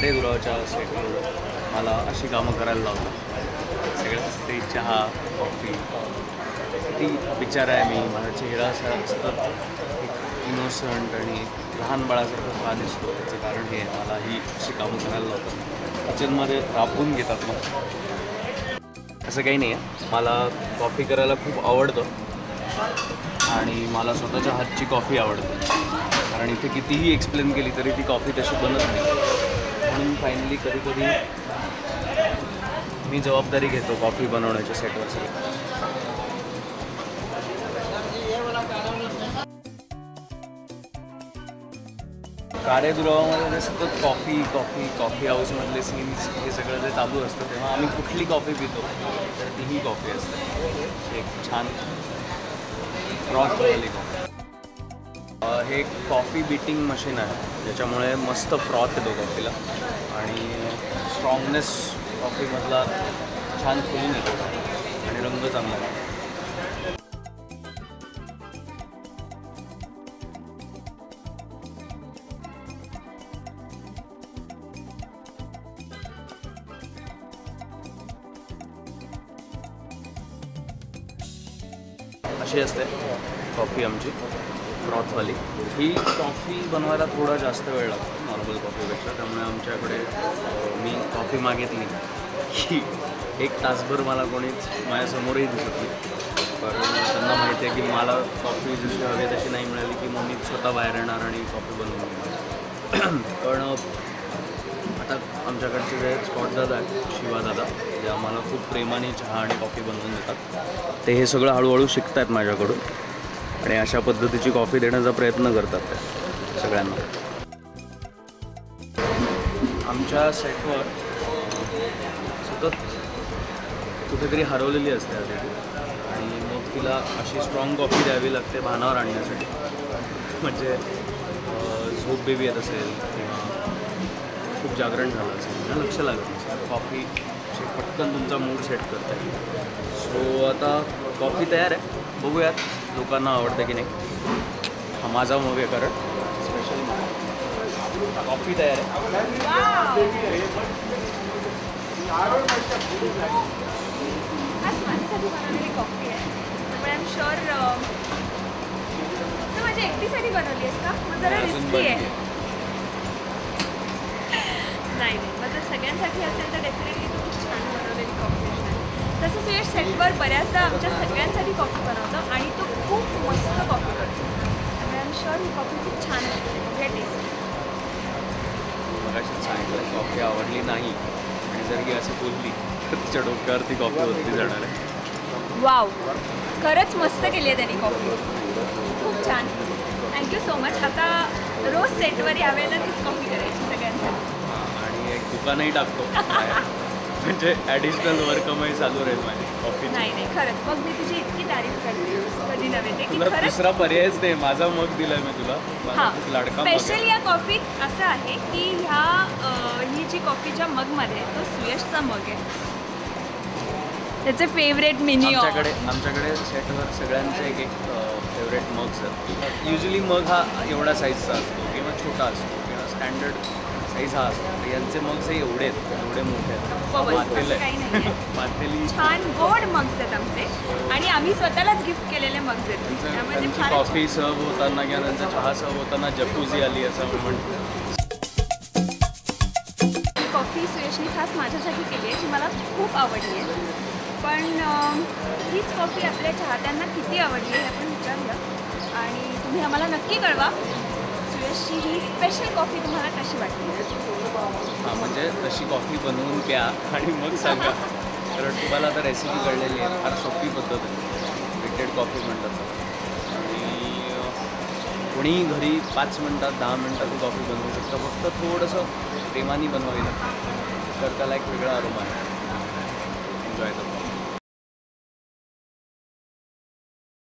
कारेगुराच्या सेटवर मला अशी कामं करायला लावतात. सगळ्यात ते चहा, कॉफी. किती विचार आहे मी, माझा चेहरा असा सतत एक इनोसंट आणि लहान बाळासारखं का दिसतो. त्याचं कारण हे मला ही अशी कामं करायला लावतात. किचनमध्ये राबवून घेतात. मग असं काही नाही आहे. मला कॉफी करायला खूप आवडतं आणि मला स्वतःच्या हातची कॉफी आवडते. कारण इथे कितीही एक्सप्लेन केली तरी ती कॉफी तशी बनत नाही. म्हणून फायनली कधी मी जबाबदारी घेतो कॉफी बनवण्याच्या सेटवर सगळी. कारेगुरावामध्ये सतत कॉफी हाऊसमधले सीन्स हे सगळं जे चालू असतं तेव्हा आम्ही कुठली कॉफी पितो तर तीही कॉफी असते. एक छान फ्रॉथवाली कॉफी. हे एक कॉफी बीटिंग मशीन आहे ज्याच्यामुळे मस्त फ्रॉथ येतो कॉफीला आणि स्ट्रॉंगनेस कॉफीमधला छान फुलून येतो आणि रंग चांगला आहे. अशी असते कॉफी आमची फ्रॉथवाली. ही कॉफी बनवायला थोडा जास्त वेळ लागतो नॉर्मल कॉफीपेक्षा. त्यामुळे आमच्याकडे मी कॉफी मागितली की 1 तासभर मला कोणीच माझ्यासमोरही दिसत नाही. कारण त्यांना माहिती आहे की मला कॉफी जशी हवी तशी नाही मिळाली की मग मी स्वतः बाहेर येणार आणि कॉफी बनवून घेणार. पण आता आमच्याकडचे जे स्पॉट दादा आहेत शिवादादा, जे आम्हाला खूप प्रेमाने चहा आणि कॉफी बनवून देतात, ते हे सगळं हळूहळू शिकत आहेत माझ्याकडून आणि अशा पद्धतीची कॉफी देण्याचा प्रयत्न करतात ते सगळ्यांना. आमच्या सेटवर सतत कुठेतरी हरवलेली असते आधी आणि मग तिला अशी स्ट्रॉंग कॉफी द्यावी लागते भानावर आणण्यासाठी. म्हणजे झोप बेबी येत असेल किंवा खूप जागरण झालं असेल तर लक्ष लागत असेल, कॉफी पटकन तुमचा मूड सेट करते. सो आता कॉफी तयार आहे. बघूयात लोकांना आवडतं की नाही. हा माझा मग आहे कारण स्पेशल कॉफी तयार आहे. माझ्यासाठी बनवलेली कॉफी आहे. पण आय एम शुअर तू माझ्या एकटीसाठी बनवली आहेस का? मग जरा रिस्की आहे. नाही मग जर सगळ्यांसाठी असेल तर डेफिनेटली तू खूप छान बनवलेली कॉफी आहे. तसंच यश सेटवर बऱ्याचदा आमच्या सगळ्यांसाठी कॉफी बनवतो आणि तो खूप मस्त कॉफी करतो. त्यामुळे I am sure he coffee खूप छान आहे. टेस्ट मगाशीच सांगितलं कॉफी आवडली नाही आणि जर की असं बोलली तर तिच्या डोक्यावरती कॉफी होती जाणार आहे. वाव, खरंच मस्त केली आहे त्यांनी कॉफी. खूप छान. Thank you so much. आता रोज सेटवर यावेळेला तीच कॉफी करायची सगळ्यांसाठी आणि एक दुकानही टाकतो म्हणजे ॲडिशनल वर्कमही चालू राहील माझी कॉफी. नाही खरंच मग मी तुझी इतकी तारीफ करते कधी नव्हे ते की खरंच दुसरा पर्यायच नाही. माझा मग दिलाय मी तुला. हां, लाडका स्पेशल या कॉफीत असं आहे की ही जी कॉफीच्या मगमध्ये तो सुयशचा मग आहे. त्याचे फेवरेट मिनी. आमच्याकडे सेटवर सगळ्यांचे एक फेवरेट मग्स आहेत. युजली मग हा एवढा साईजचा असतो किंवा छोटा असतो किंवा स्टँडर्ड साईज हा असतो. यांचे मग्स हे एवढे मोठे आहेत. मातेली छान गोड मग्स आहेत आमचे आणि आम्ही स्वतःलाच गिफ्ट केलेले मग्स आहेत. त्यांची कॉफी सर्व होताना किंवा त्यांचा चहा सर्व होताना जकूझी आली असं म्हणतो. कॉफी सुयशनी खास माझ्यासाठी केली आहे जी मला खूप आवडली आहे. पण हीच कॉफी आपल्या चाहत्यांना किती आवडली आहे आपण विचारूया आणि तुम्ही आम्हाला नक्की कळवा सुयशची ही स्पेशल कॉफी तुम्हाला कशी वाटली. हां, म्हणजे तशी कॉफी बनवून प्या आणि मग सांगा. कारण तुम्हाला आता रेसिपी कळलेली आहे. फार सोपी पद्धत आहे. फिल्टर्ड कॉफी म्हणतात आणि कोणीही घरी 5 मिनटात 10 मिनटात ती कॉफी बनवू शकतं. फक्त थोडंसं प्रेमाने बनवावी लागतं तर त्याला एक वेगळा अरोमा आहे. एन्जॉय करतो.